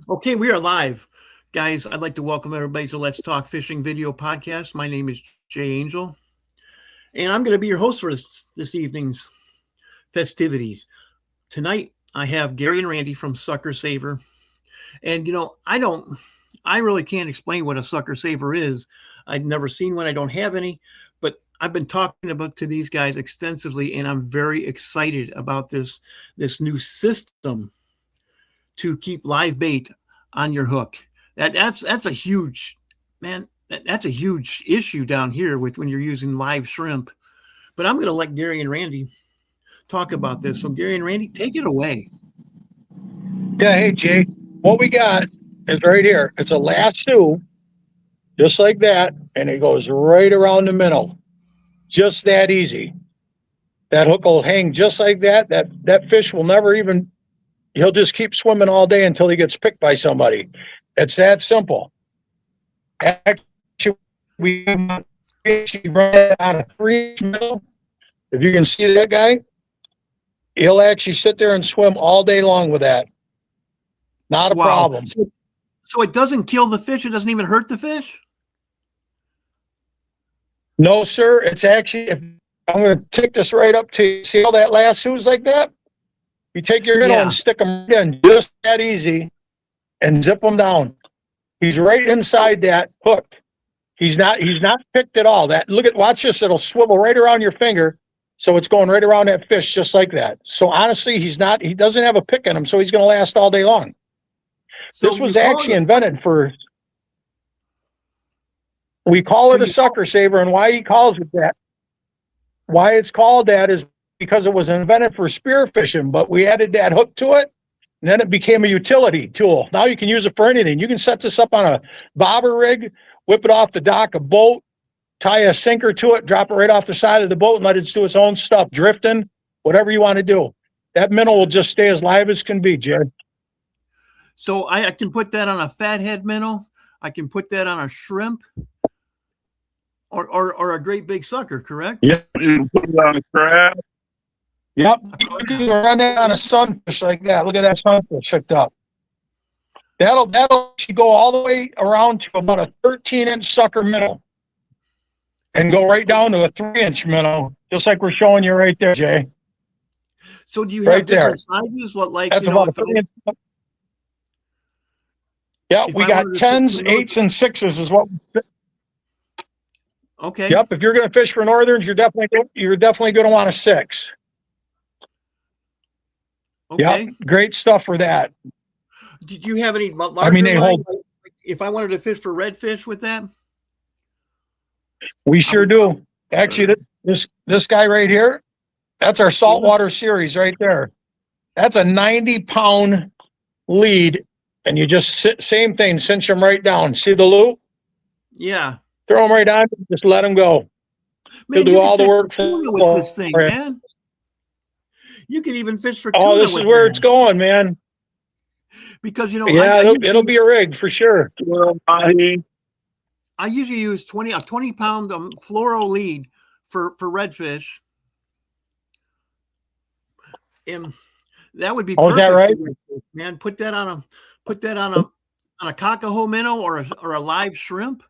Okay, we are live. Guys, I'd like to welcome everybody to Let's Talk Fishing Video Podcast. My name is Jay Angel, and I'm going to be your host for this evening's festivities. Tonight, I have Gary and Randy from Sucker Saver. And, I really can't explain what a sucker saver is. I've never seen one, I don't have any, but I've been talking about to these guys extensively, and I'm very excited about this new system to keep live bait on your hook. That's a huge man. That's a huge issue down here with when you're using live shrimp. But I'm going to let Gary and Randy talk about this. So Gary and Randy, take it away. Yeah, hey Jay, what we got is right here. It's a lasso, just like that, and it goes right around the middle. Just that easy. That hook will hang just like that. That fish will never even. He'll just keep swimming all day until he gets picked by somebody. It's that simple. Actually, we run it on a 3-inch minnow. If you can see that guy, he'll actually sit there and swim all day long with that. Not a problem. So it doesn't kill the fish. It doesn't even hurt the fish. No, sir. It's actually. I'm going to take this right up to you. See how that lasso's like that? You take your minnow and stick them in just that easy, and zip them down. He's right inside that hook. He's not picked at all. Watch this. It'll swivel right around your finger, so it's going right around that fish just like that. So honestly, he doesn't have a pick in him, so he's going to last all day long. So this was actually invented for. We call it a sucker saver, and why he calls it that? Why it's called that is because it was invented for spear fishing, but we added that hook to it, and then it became a utility tool. Now you can use it for anything. You can set this up on a bobber rig, whip it off the dock, a boat, tie a sinker to it, drop it right off the side of the boat, and let it do its own stuff, drifting, whatever you want to do. That minnow will just stay as live as can be, Jed. So I can put that on a fathead minnow. I can put that on a shrimp. Or a great big sucker, correct? Yep. You can put it on a crab. Yep. You can run that on a sunfish like that. Look at that sunfish hooked up. That'll go all the way around to about a 13-inch sucker minnow and go right down to a 3-inch minnow, just like we're showing you right there, Jay. So do you have different sizes? Like, that's about a 3-inch. Yeah, we got 10s, 8s, and 6s is what. Okay. Yep. If you're going to fish for northerns, you're definitely going to want a 6. Okay. Yep. Great stuff for that. Did you have any larger they hold. If I wanted to fish for redfish with that? We sure do. Actually, this guy right here, that's our saltwater series right there. That's a 90-pound lead, and you just same thing, cinch them right down. See the loop? Yeah. Throw them right on, just let them go. Man, he'll do all the work with this thing, man. You can even fish for tuna. Oh, this is where it's going, man. Because it'll be a rig for sure. I usually use a 20-pound fluoro lead for redfish. And that would be perfect. Is that right? Man, put that on a cockahoe minnow or a live shrimp.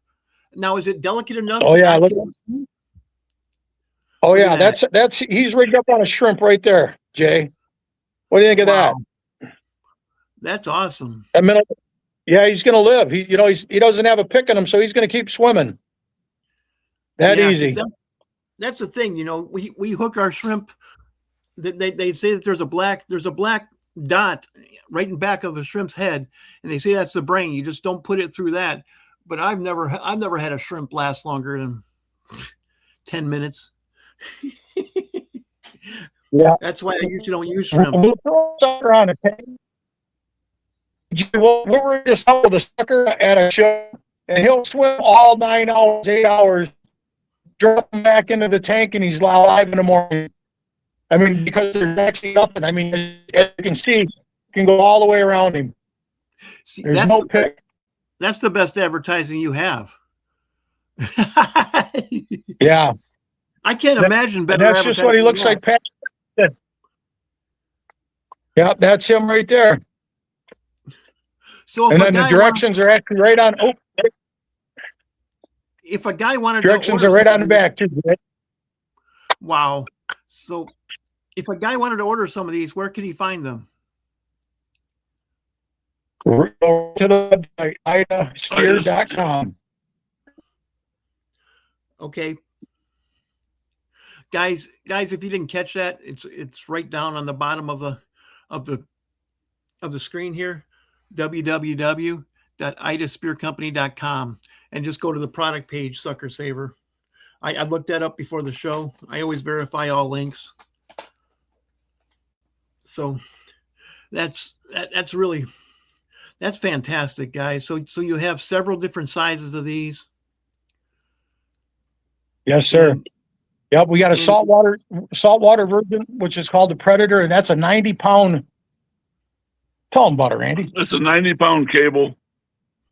Now, is it delicate enough? Oh yeah, that's he's rigged up on a shrimp right there, Jay. What do you think of that? That's awesome. He's going to live. He doesn't have a pick in him, so he's going to keep swimming. Easy. That's the thing. We hook our shrimp. They say that there's a black dot right in back of the shrimp's head, and they say that's the brain. You just don't put it through that. But I've never had a shrimp last longer than 10 minutes. Yeah, that's why I usually don't use shrimp. We'll throw a sucker on a tank. We were just out with a sucker at a show, and he'll swim all 9 hours, 8 hours, drop him back into the tank, and he's alive in the morning. I mean, because there's actually nothing. I mean, as you can see, you can go all the way around him. There's no pick. That's the best advertising you have. Yeah. I can't imagine better. That's just what he looks like. Yep, that's him right there. So And then the directions are actually right on. Oh, if a guy wanted directions to are order right on the back too. wow. So if a guy wanted to order some of these, where can he find them? Go to the website, idasteer.com. Okay. Guys, if you didn't catch that, it's right down on the bottom of the screen here, www.idaspearcompany.com, and just go to the product page, Sucker Saver. I looked that up before the show. I always verify all links. So that's fantastic, guys. So you have several different sizes of these. Yes, sir. And, yep, we got a saltwater version, which is called the Predator, and that's a 90-pound. Tell them about it, Randy. It's a 90-pound cable.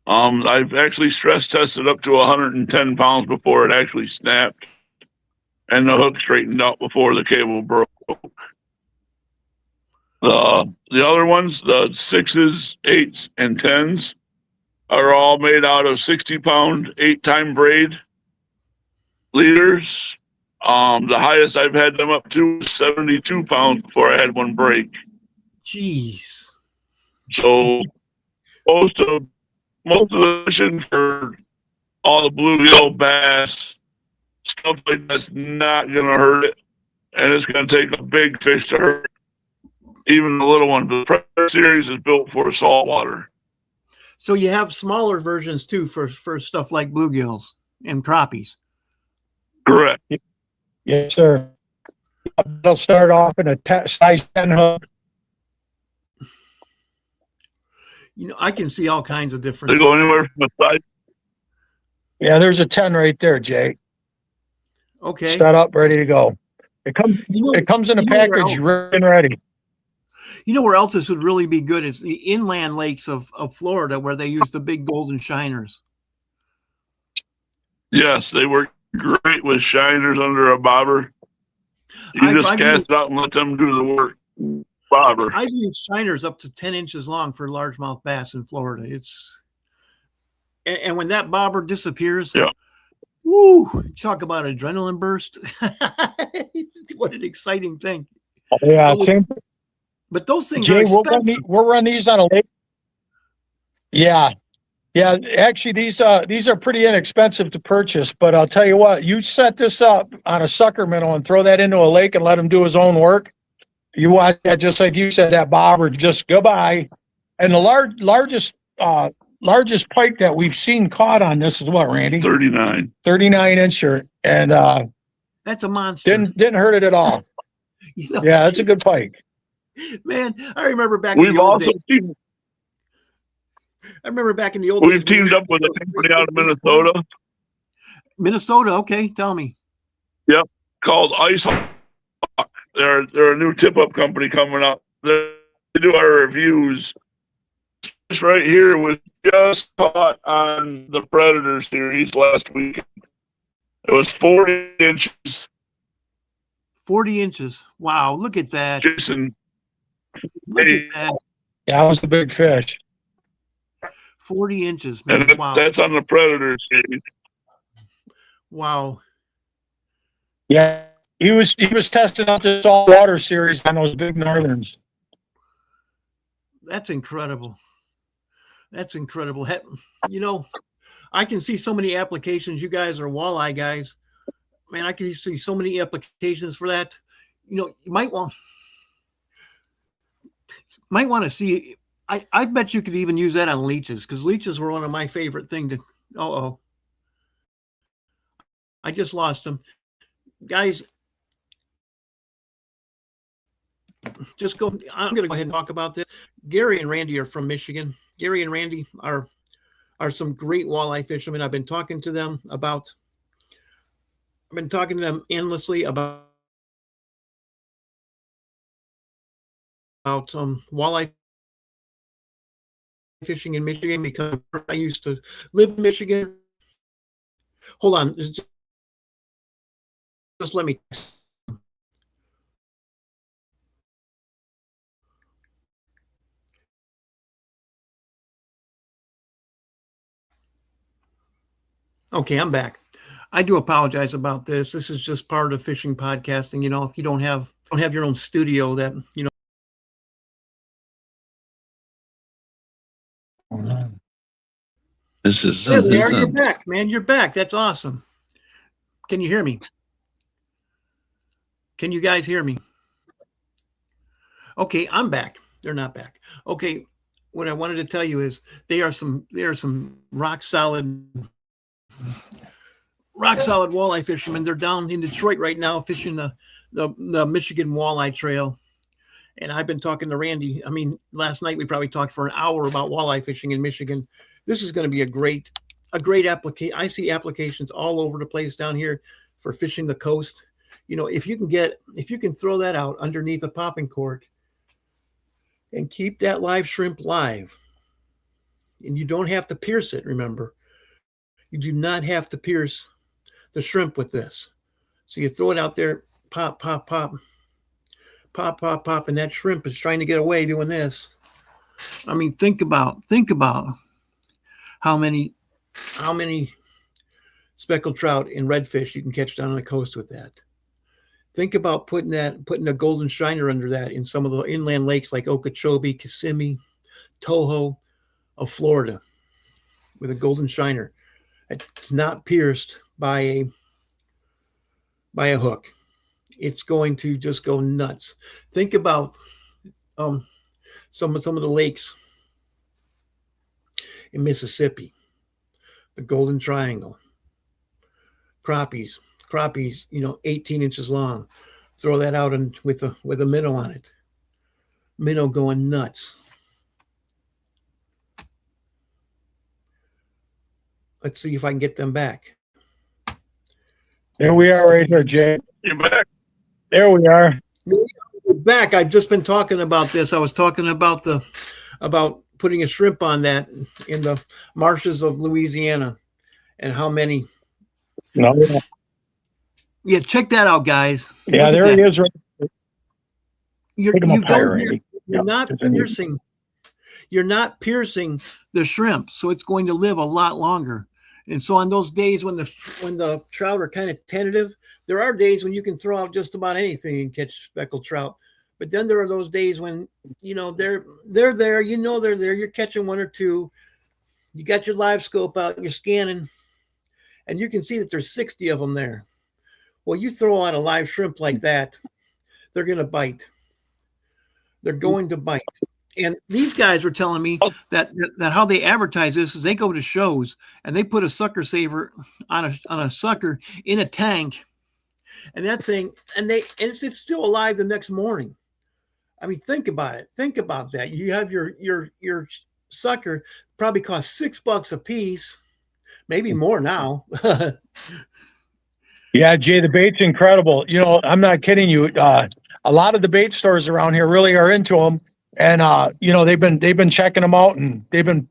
I've actually stress tested up to 110 pounds before it actually snapped, and the hook straightened out before the cable broke. The other ones, the 6s, 8s, and 10s, are all made out of 60-pound 8-time braid leaders. The highest I've had them up to is 72 pounds before I had one break. Jeez. So most of the fishing for all the bluegill, bass, stuff like that's not gonna hurt it, and it's gonna take a big fish to hurt even the little one. The Predator series is built for saltwater. So you have smaller versions too for stuff like bluegills and crappies. Correct. Yes, sir. They'll start off in a size 10 hook. I can see all kinds of different. They go anywhere from a size. Yeah, there's a 10 right there, Jay. Okay. Set up, ready to go. It comes in a package, ready and ready. You know where else this would really be good is the inland lakes of Florida, where they use the big golden shiners. Yes, they work great with shiners under a bobber. You just cast it out and let them do the work. Bobber. I've used shiners up to 10 inches long for largemouth bass in Florida. And when that bobber disappears, yeah. Woo! Talk about adrenaline burst. What an exciting thing. Oh, yeah. But those things Jay, are expensive. we'll run these on a lake. Yeah. Yeah, actually, these are pretty inexpensive to purchase. But I'll tell you what, you set this up on a sucker minnow and throw that into a lake and let him do his own work. You watch that, just like you said, that bobber just go by. And the largest pike that we've seen caught on this is what, Randy? 39 incher, and that's a monster. Didn't hurt it at all. Yeah, that's a good pike. Man, I remember back. We've also teamed. I remember back in the old. We've teamed up with a company out of Minnesota. Minnesota, okay, tell me. Yep, called Ice Hawk. They're a new tip-up company coming up. They do our reviews. This right here was just caught on the Predator series last week. It was 40 inches. 40 inches. Wow, look at that. Jason. Look at that. Yeah, that was the big fish. 40 inches, man. And wow. That's on the Predator series. Wow. Yeah, he was testing out the saltwater series on those big northerns. That's incredible. That's incredible. I can see so many applications. You guys are walleye guys. Man, I can see so many applications for that. You might want to see. I bet you could even use that on leeches, because leeches were one of my favorite things to. I just lost them, guys. Just go. I'm going to go ahead and talk about this. Gary and Randy are from Michigan. Gary and Randy are some great walleye fishermen. I've been talking to them endlessly about walleye fishing in Michigan, because I used to live in Michigan. Hold on. Just let me. Okay, I'm back. I do apologize about this. This is just part of fishing podcasting. If you don't have your own studio, that This is there they this are. You're is back, man. You're back. That's awesome. Can you hear me? Can you guys hear me? Okay, I'm back. They're not back. Okay, what I wanted to tell you is they are some rock solid walleye fishermen. They're down in Detroit right now fishing the Michigan Walleye Trail. And I've been talking to Randy. I mean, last night we probably talked for an hour about walleye fishing in Michigan. This is going to be a great application. I see applications all over the place down here for fishing the coast. If you can throw that out underneath a popping cork and keep that live shrimp live, and you don't have to pierce it. Remember, you do not have to pierce the shrimp with this. So you throw it out there, pop, pop, pop, pop, pop, pop, and that shrimp is trying to get away doing this. I mean, think about how many speckled trout and redfish you can catch down on the coast with that. Think about putting a golden shiner under that in some of the inland lakes like Okeechobee, Kissimmee, Toho of Florida with a golden shiner. It's not pierced by a hook. It's going to just go nuts. Think about some of the lakes in Mississippi, the Golden Triangle, crappies, 18 inches long. Throw that out with a minnow on it. Minnow going nuts. Let's see if I can get them back. There we are right here, Jay. you back. There we are. Back. I've just been talking about this. I was talking about putting a shrimp on that in the marshes of Louisiana, and how many. No. Yeah, check that out, guys. Yeah, there he is. Right. You're, Pick him you up higher, don't. Randy. You're Yeah, not because I need- piercing. You're not piercing the shrimp, so it's going to live a lot longer. And so on those days when the trout are kind of tentative, there are days when you can throw out just about anything and catch speckled trout. But then there are those days when they're there, they're there, you're catching one or two, you got your live scope out, you're scanning, and you can see that there's 60 of them there. Well, you throw out a live shrimp like that, they're going to bite. They're going to bite. And these guys were telling me that how they advertise this is they go to shows and they put a sucker saver on a sucker in a tank, and that thing, and it's still alive the next morning. I mean, think about it. Think about that. You have your sucker, probably costs $6 a piece, maybe more now. Yeah, Jay, the bait's incredible. I'm not kidding you. A lot of the bait stores around here really are into them, and they've been checking them out, and they've been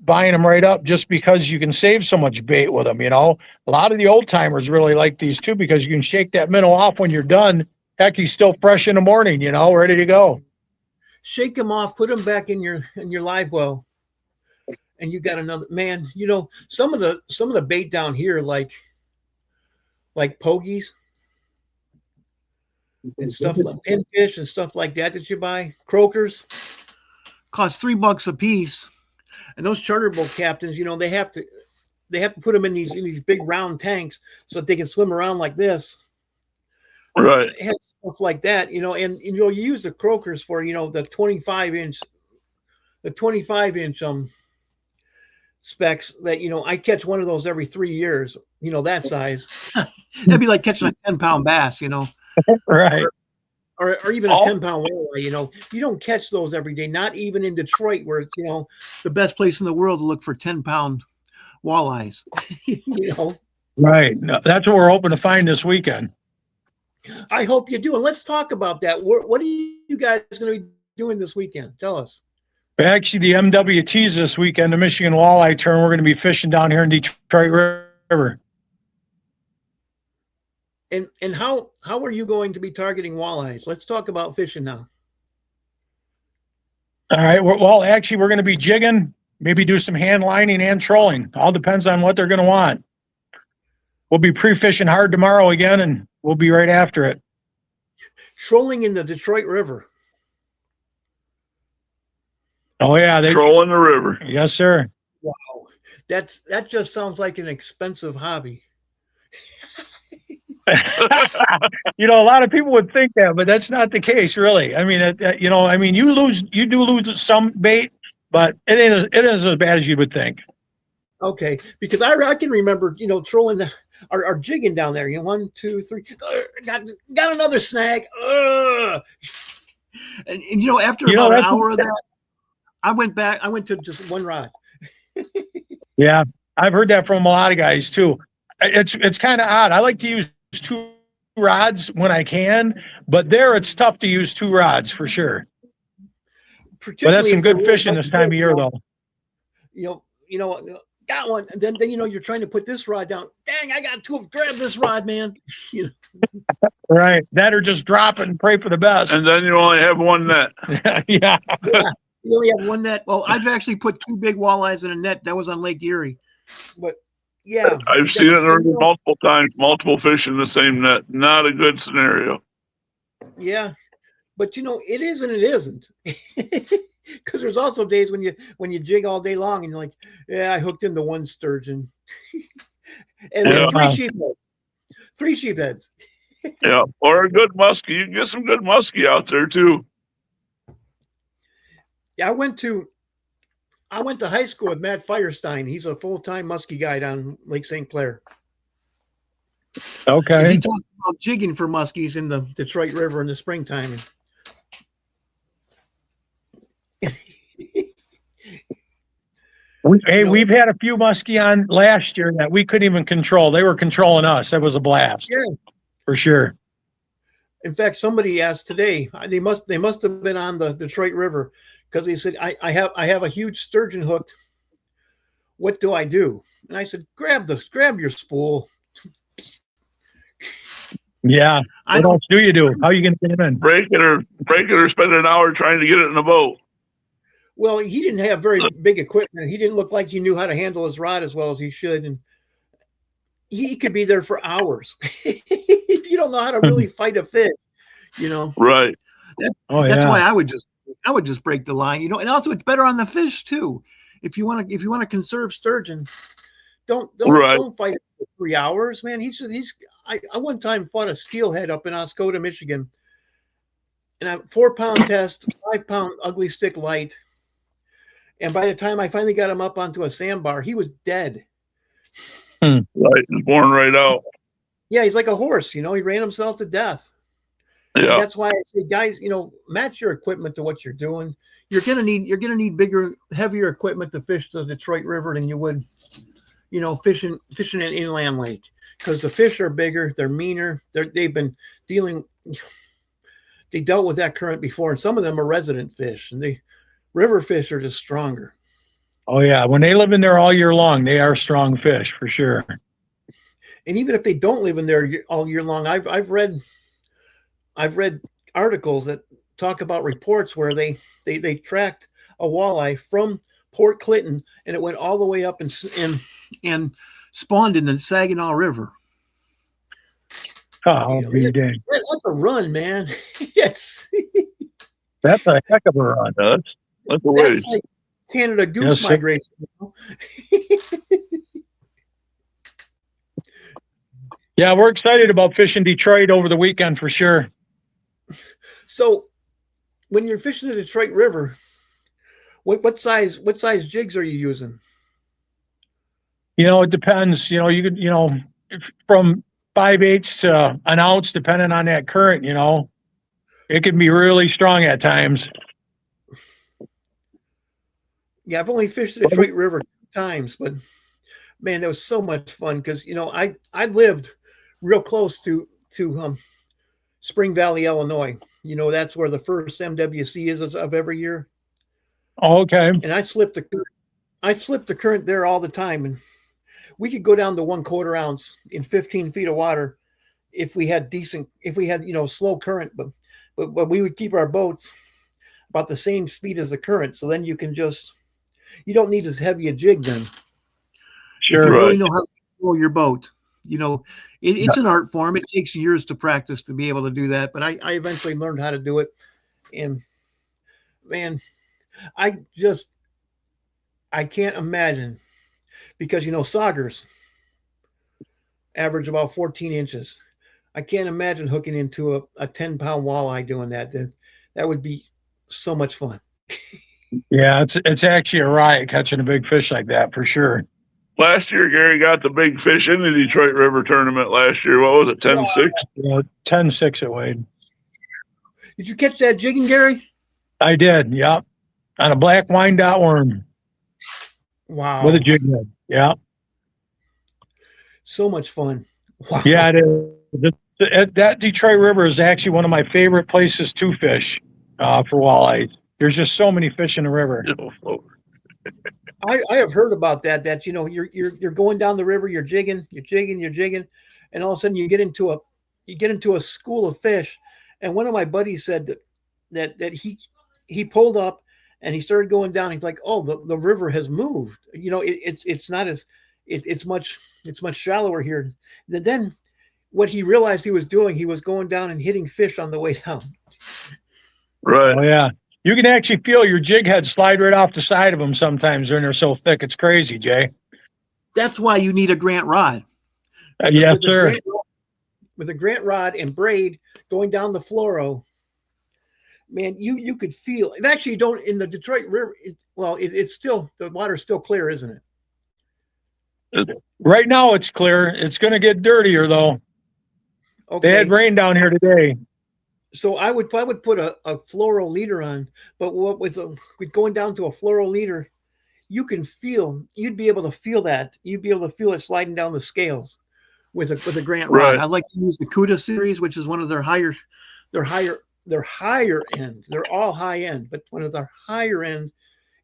buying them right up just because you can save so much bait with them. A lot of the old timers really like these too because you can shake that minnow off when you're done. Heck, he's still fresh in the morning. Ready to go. Shake them off, put them back in your live well, and you got another man. Some of the bait down here, like pogies and stuff like pinfish and stuff like that you buy, croakers, cost $3 a piece. And those charter boat captains, they have to put them in these big round tanks so that they can swim around like this. Right. They had stuff like that, and you use the croakers for the 25-inch specs that I catch one of those every 3 years, that size. That'd be like catching a 10-pound bass, Right. or even a 10-pound walleye. You don't catch those every day, not even in Detroit, where it's the best place in the world to look for 10-pound walleyes. Right. No, that's what we're hoping to find this weekend. I hope you do. And let's talk about that. What are you guys going to be doing this weekend? Tell us. Actually, the MWTs this weekend, the Michigan Walleye Tournament, we're going to be fishing down here in Detroit River. And how are you going to be targeting walleyes? Let's talk about fishing now. All right. Well, actually, we're going to be jigging, maybe do some hand lining and trolling. All depends on what they're going to want. we'll be pre-fishing hard tomorrow again, and we'll be right after it. Trolling in the Detroit River. Oh yeah, Trolling the river. yes, sir. Wow. That just sounds like an expensive hobby. You know, a lot of people would think that, but that's not the case, really. I mean, you know, I mean, you do lose some bait, but it isn't as bad as you would think. Okay, because I can remember, you know, trolling our jigging down there. You know, 1, 2, 3, got another snag. And you know, after about an hour of that, I went back. I went to just one rod. Yeah, I've heard that from a lot of guys too. It's kind of odd. I like to use 2 rods when I can, but there it's tough to use 2 rods for sure. But that's some good fishing this time of year, though. You know, got one, and then you know you're trying to put this rod down. Dang, I got 2. Grab this rod, man. You know. Right, that or just drop it and pray for the best. And then you only have one net. Yeah. You only have one net. Well, I've actually put 2 big walleyes in a net. That was on Lake Erie. But yeah, I've seen it multiple times, multiple fish in the same net. Not a good scenario. Yeah, but you know, it is and it isn't. Because there's also days when you jig all day long and you're like, yeah, I hooked into 1 sturgeon. And Yeah. 3 sheepheads. 3 sheepheads. Yeah, or a good muskie. You can get some good muskie out there too. Yeah, I went to high school with Matt Firestein. He's a full-time muskie guy down Lake St. Clair. Okay. And he talked about jigging for muskies in the Detroit River in the springtime. We've had a few muskie on last year that we couldn't even control. They were controlling us. That was a blast. Yeah, for sure. In fact, somebody asked today. They must have been on the Detroit River because they said, I have a huge sturgeon hooked. What do I do? And I said, grab your spool. Yeah. What else do you do? How are you going to get it in? Break it or spend an hour trying to get it in a boat. Well, he didn't have very big equipment. He didn't look like he knew how to handle his rod as well as he should. And he could be there for hours. If you don't know how to really fight a fish, you know. Right. That's why I would just break the line, you know. And also it's better on the fish too. If you want to conserve sturgeon, don't fight it for 3 hours, man. I one time fought a steelhead up in Oscoda, Michigan. And I 4-pound test, 5-pound ugly stick light. And by the time I finally got him up onto a sandbar, he was dead. Right, he's born right out. Yeah, he's like a horse, you know. He ran himself to death. Yeah, and that's why I say, guys, you know, match your equipment to what you're doing. You're gonna need bigger, heavier equipment to fish the Detroit River than you would, you know, fishing an inland lake, because the fish are bigger, they're meaner. They dealt with that current before, and some of them are resident fish, and river fish are just stronger. Oh yeah, when they live in there all year long, they are strong fish for sure. And even if they don't live in there all year long, I've read articles that talk about reports where they tracked a walleye from Port Clinton and it went all the way up and spawned in the Saginaw River. Oh, dang. That's a run, man. Yes. That's a heck of a run. That's a ways. That's like Canada goose migration. You know? Yeah, we're excited about fishing Detroit over the weekend for sure. So, when you're fishing the Detroit River, what size jigs are you using? You know, it depends. You know, you could, from 5/8 to an ounce, depending on that current. You know, it can be really strong at times. Yeah, I've only fished the Detroit River 2 times, but man, that was so much fun because I lived real close to Spring Valley, Illinois. You know, that's where the first MWC is of every year. Oh, okay. And I slipped the current there all the time, and we could go down to 1/4 ounce in 15 feet of water if we had slow current, but we would keep our boats about the same speed as the current. So then you don't need as heavy a jig then. Sure. If you really know how to control your boat, It's an art form. It takes years to practice to be able to do that. But I eventually learned how to do it. And man, I just, I can't imagine because, saugers average about 14 inches. I can't imagine hooking into a 10-pound walleye doing that. That would be so much fun. Yeah, it's actually a riot catching a big fish like that for sure. Last year, Gary got the big fish in the Detroit River tournament last year. What was it, 10-6? Yeah, 10-6 it weighed. Did you catch that jigging, Gary? I did, yep. On a black Wyandotte worm. Wow. With a jig head. Yeah. So much fun. Wow. Yeah, it is. That Detroit River is actually one of my favorite places to fish for walleye. There's just so many fish in the river. I have heard about that. That you're going down the river, you're jigging, and all of a sudden you get into a school of fish. And one of my buddies said that he pulled up and he started going down. He's like, oh, the river has moved. It's not as it's much shallower here. Then what he realized he was doing, he was going down and hitting fish on the way down. Right. Oh yeah. You can actually feel your jig head slide right off the side of them sometimes when they're so thick. It's crazy, Jay. That's why you need a Grant rod. Yes, sir. With a Grant rod and braid going down the fluoro, man, you could feel it. Actually, you don't in the Detroit River. It's still, the water's still clear, isn't it? Right now it's clear. It's going to get dirtier though. Okay. They had rain down here today. So I would put a fluoro leader on, but with going down to a fluoro leader, you'd be able to feel that. You'd be able to feel it sliding down the scales with a Grant rod. Right. I like to use the CUDA series, which is one of their higher end. They're all high end, but one of their higher end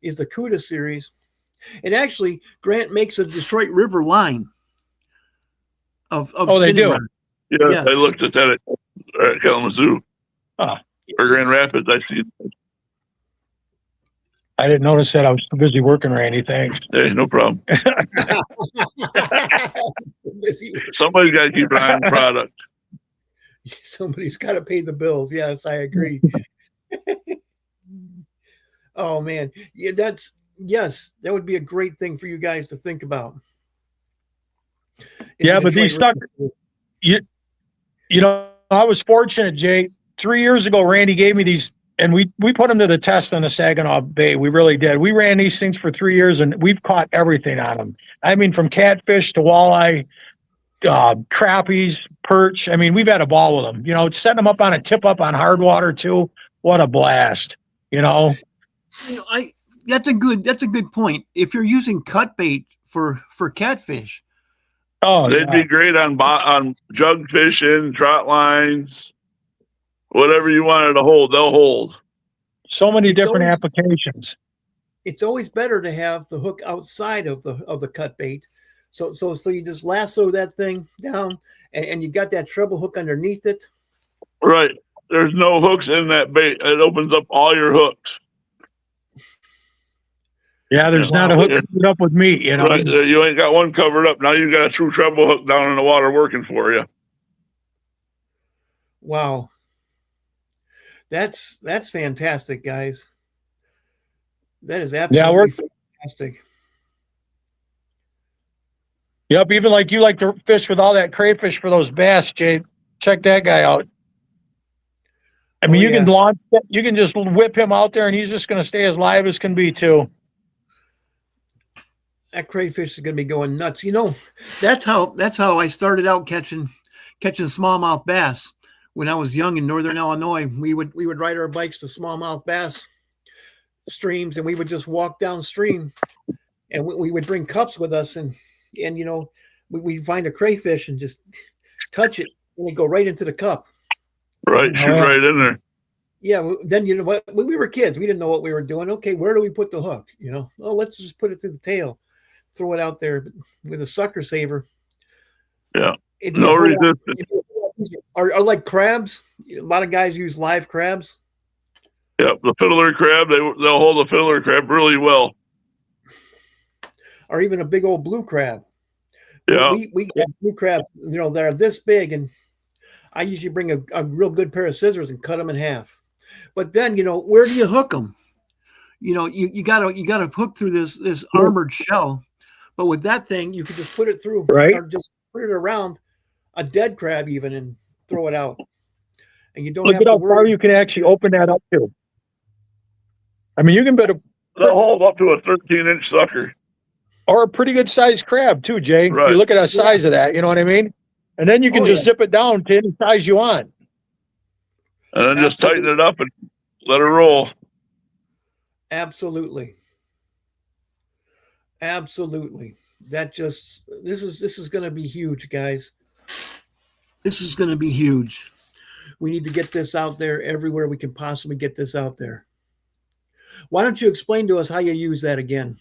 is the CUDA series. And actually, Grant makes a Detroit River line of they do. rod. Yeah, Yes. I looked at that at Kalamazoo. Or Grand Rapids, I see. I didn't notice that. I was too busy working, Randy. Thanks. Hey, no problem. Somebody's got to keep an eye on the product. Somebody's got to pay the bills. Yes, I agree. Oh man, yeah, that would be a great thing for you guys to think about. Yeah, but these suckers, I was fortunate, Jay. 3 years ago, Randy gave me these, and we put them to the test on the Saginaw Bay. We really did. We ran these things for 3 years, and we've caught everything on them. I mean, from catfish to walleye, crappies, perch. I mean, we've had a ball with them. Setting them up on a tip up on hard water too. What a blast! That's a good point. If you're using cut bait for catfish, they'd be great on jug fishing, trot lines, whatever you wanted to hold, they'll hold. So many different applications. It's always better to have the hook outside of the cut bait. So you just lasso that thing down, and you got that treble hook underneath it. Right. There's no hooks in that bait. It opens up all your hooks. Yeah, there's not a hook covered up with meat, Right. You ain't got one covered up. Now you got a true treble hook down in the water working for you. Wow. That's fantastic, guys. That is absolutely fantastic. Yep, even like you like to fish with all that crayfish for those bass, Jay. Check that guy out. I mean, you can just whip him out there, and he's just going to stay as live as can be too. That crayfish is going to be going nuts. That's how I started out catching smallmouth bass when I was young in Northern Illinois. We would ride our bikes to smallmouth bass streams, and we would just walk downstream, and we would bring cups with us, and we'd find a crayfish and just touch it, and it'd go right into the cup. Right, shoot right in there. Yeah, then what? When we were kids, we didn't know what we were doing. Okay, where do we put the hook? Let's just put it through the tail, throw it out there with a sucker saver. Yeah, no resistance. Are like crabs. A lot of guys use live crabs. Yeah, the fiddler crab. They'll hold the fiddler crab really well. Or even a big old blue crab. Yeah. We get blue crab, they're this big, and I usually bring a real good pair of scissors and cut them in half. But then, where do you hook them? You gotta hook through this armored shell. But with that thing, you could just put it through, Right. or just put it around a dead crab even, and throw it out. And you don't Look have at to how far worry. you can actually open that up to. I mean, you can bet That hold up to a 13-inch sucker. or a pretty good sized crab too, Jay. Right. You look at the size of that, you know what I mean? And then you can just zip it down to any size you want. And then just Absolutely. tighten it up and let it roll. Absolutely. Absolutely. This is going to be huge, guys. This is going to be huge. We need to get this out there everywhere we can possibly get this out there. Why don't you explain to us how you use that again?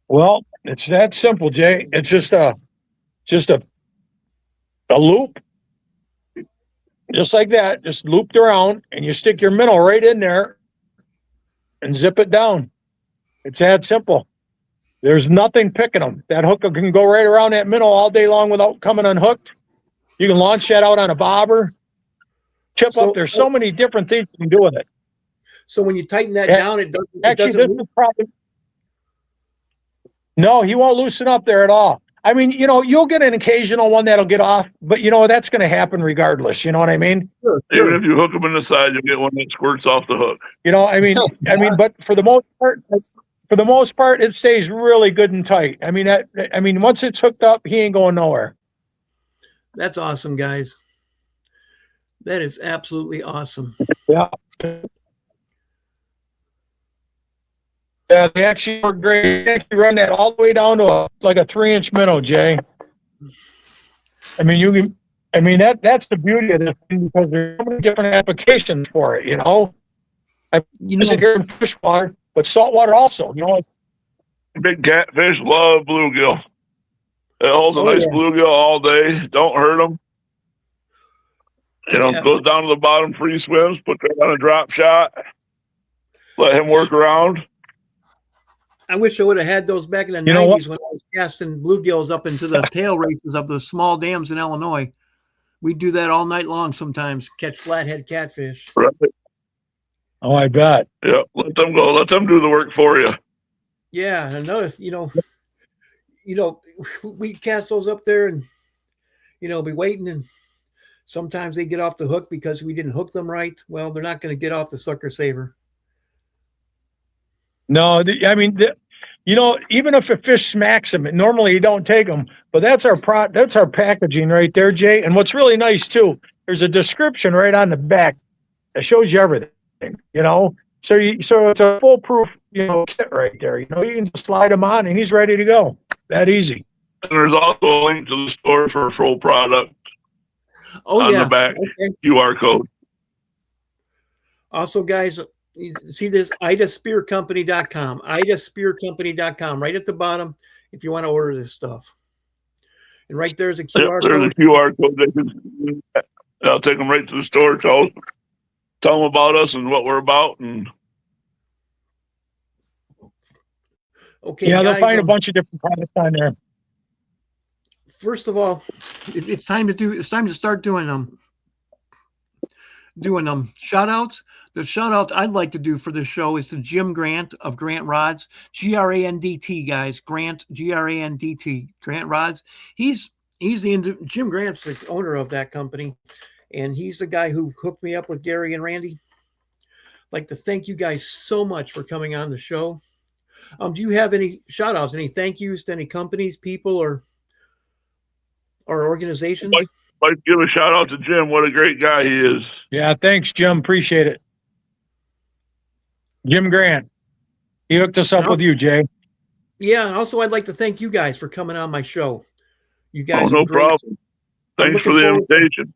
Well, it's that simple, Jay. It's just a loop, just like that, just looped around, and you stick your minnow right in there and zip it down. It's that simple. There's nothing picking them. That hook can go right around that minnow all day long without coming unhooked. You can launch that out on a bobber, tip up. There's so many different things you can do with it. So when you tighten that down, it doesn't. Actually, this is probably no. He won't loosen up there at all. I mean, you'll get an occasional one that'll get off, but that's going to happen regardless. You know what I mean? Sure. Even if you hook them in the side, you'll get one that squirts off the hook. But for the most part, it stays really good and tight. I mean, once it's hooked up, he ain't going nowhere. That's awesome, guys. That is absolutely awesome. Yeah. Yeah, they actually work great. They actually run that all the way down to a 3-inch minnow, Jay. I mean, that's the beauty of this thing, because there's so many different applications for it. I sit here in fish water, but saltwater also. Big catfish love bluegill. It holds a nice bluegill all day. Don't hurt them. Goes down to the bottom, free swims, put that on a drop shot. Let him work around. I wish I would have had those back in the 90s when I was casting bluegills up into the tail races of the small dams in Illinois. We'd do that all night long sometimes, catch flathead catfish. Right. Oh, I bet. Yeah, let them go. Let them do the work for you. Yeah, I noticed, we cast those up there and, be waiting, and sometimes they get off the hook because we didn't hook them right. Well, they're not going to get off the sucker saver. No, even if a fish smacks them, normally you don't take them. But that's our packaging right there, Jay. And what's really nice too, there's a description right on the back that shows you everything. So it's a foolproof kit right there. You can just slide him on and he's ready to go. That easy. And there's also a link to the store for a full product. On the back QR code. Also, guys, you see this idaspearcompany.com, idaspearcompany.com, right at the bottom if you want to order this stuff. And right there's a QR code. There's a QR code. I'll take them right to the store, tell them about us and what we're about. And yeah, they'll find a bunch of different products on there. First of all, it's time to start doing shout outs. The shout out I'd like to do for this show is to Jim Grant of Grant Rods, Grandt, guys. Grant, Grandt, Grant Rods. Jim Grant's the owner of that company, and he's the guy who hooked me up with Gary and Randy. I'd like to thank you guys so much for coming on the show. Do you have any shout outs, any thank yous to any companies, people, or organizations? I'd like to give a shout out to Jim. What a great guy he is. Yeah, thanks, Jim. Appreciate it. Jim Grant. He hooked us up with you, Jay. Yeah, also I'd like to thank you guys for coming on my show. You guys no problem. Thanks for the invitation.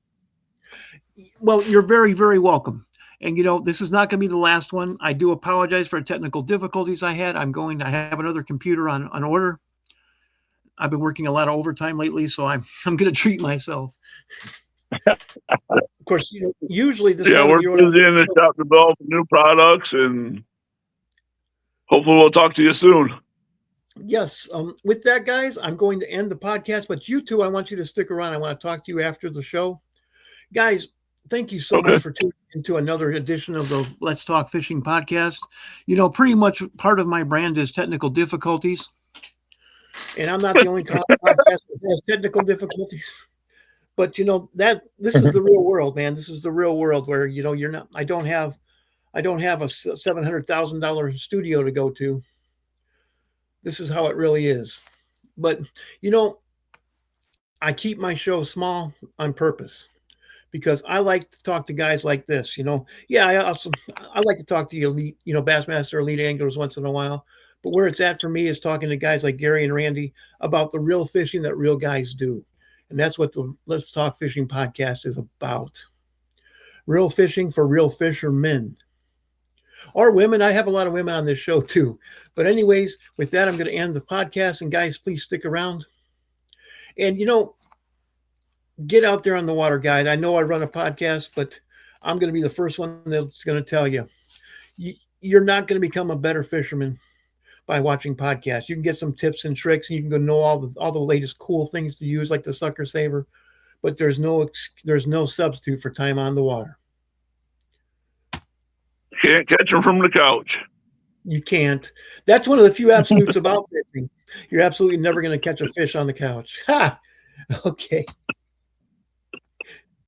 Well, you're very, very welcome. And, this is not going to be the last one. I do apologize for technical difficulties I had. I have another computer on order. I've been working a lot of overtime lately, so I'm going to treat myself. Of course, usually this. Yeah, we're busy in the shop developing new products, and hopefully we'll talk to you soon. yes, with that, guys, I'm going to end the podcast. But you two, I want you to stick around. I want to talk to you after the show, guys. Thank you so Okay. much for tuning into another edition of the Let's Talk Fishing podcast. You know, pretty much part of my brand is technical difficulties, and I'm not the only podcast that has technical difficulties. But you know that this is the real world, man. This is the real world where you're not. I don't have a $700,000 studio to go to. This is how it really is. But you know, I keep my show small on purpose because I like to talk to guys like this. Yeah, I like to talk to you elite, Bassmaster elite anglers once in a while. But where it's at for me is talking to guys like Gary and Randy about the real fishing that real guys do. And that's what the Let's Talk Fishing podcast is about. Real fishing for real fishermen. Or women. I have a lot of women on this show too. But anyways, with that, I'm going to end the podcast. And guys, please stick around. And get out there on the water, guys. I know I run a podcast, but I'm going to be the first one that's going to tell you, you're not going to become a better fisherman by watching podcasts. You can get some tips and tricks, and you can go know all the latest cool things to use, like the sucker saver. But there's no substitute for time on the water. Can't catch them from the couch. You can't. That's one of the few absolutes about fishing. You're absolutely never going to catch a fish on the couch. Ha! Okay.